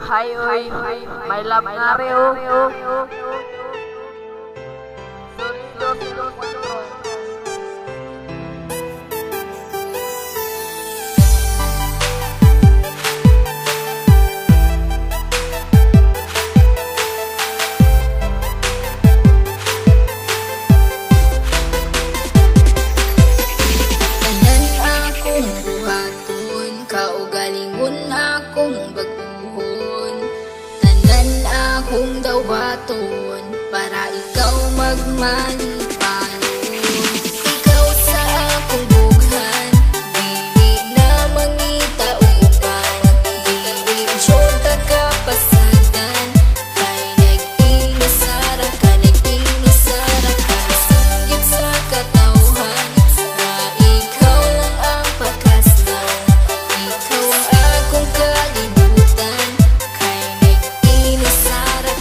Hi, oy, my love nga rin, Kung daw baton para ikaw magmalipan. Ikaw sa akong bughan, dili na mangita upan, dili jud kapasagan. Kay nag-inasara ka, nag-inasara ka, sanggit sa katawhan, na ikaw lang ang pakaslan, ikaw ang akong kalibutan. Kay nag-inasara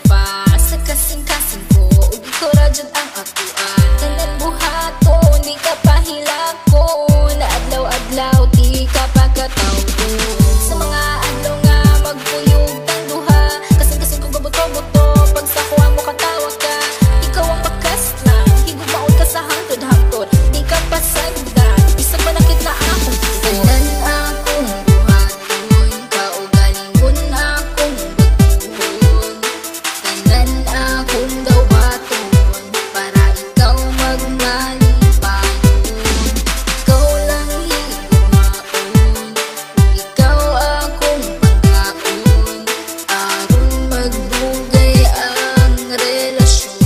pa sa kasing-kasing ko, ug ikaw ra jud ang akuan. Tanan buhaton, di ka pahilakon, na adlaw-adlaw di ka pagkatawgon. Sa mga adlaw nga magpuyog tang duha, kasing-kasing ko gabot-boto, pag sa kuha mo katawa ka. Ikaw ang pakaslan, higugmaon ka sa hangtod-hangtod, di ka pasagdan, isang manakit na akong tugon. Tanan akong buhaton, kaugalingon akong kung daw baton para ikaw magmalipan. Ikaw lang higumaon, ikaw akong pangkaon, aron magdugay ang relasyon,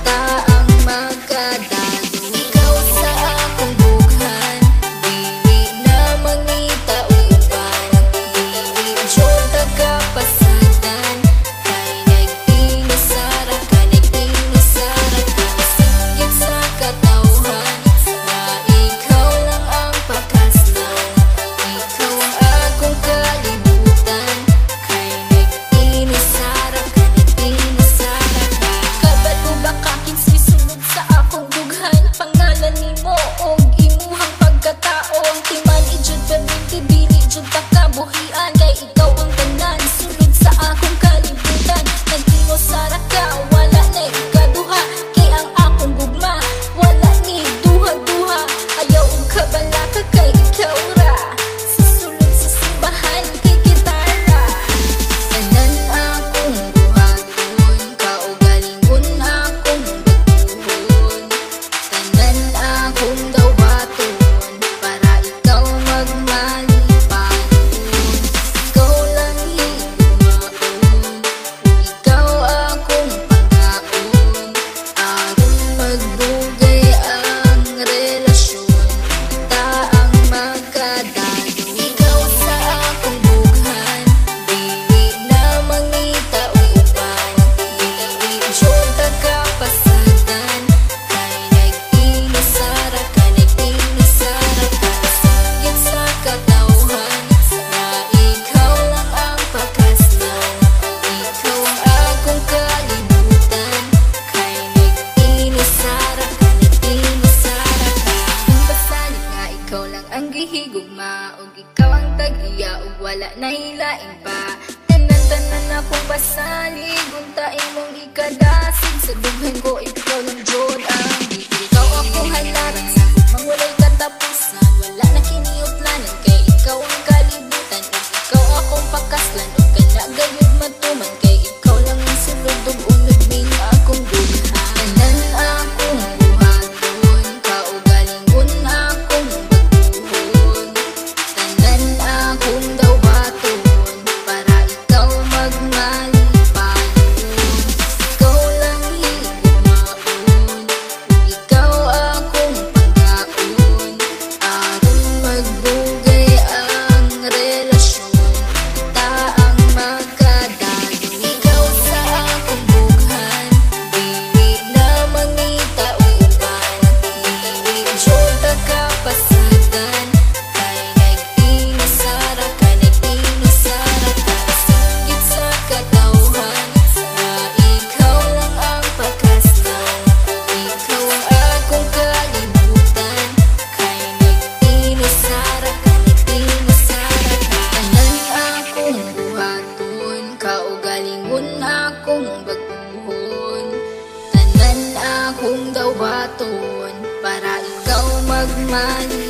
ta ang magkadalo. Ikaw sa akong bughan, dili na mangita upan, dili jud kapasagan. Wala na hilaing pa, tanan-tanan akong pasalig, unta imong ikadasig, sa dughan ko ikaw lang jud ang ikaw akong halaran, sa mang walay katapusan, wala na kiniutlanan, kay ikaw ang kalibutan, ug ikaw akong pakaslan, ug kana gayud matuman, kay ikaw lang ang sulod ug unod ning akong dughan. Tanan akong buhaton, kaugalingon akong baguhon, tanan akong para ikaw magmalipan. Ikaw lang higumaon, akong baguhon. Tanan akong dawaton para ikaw magmahal.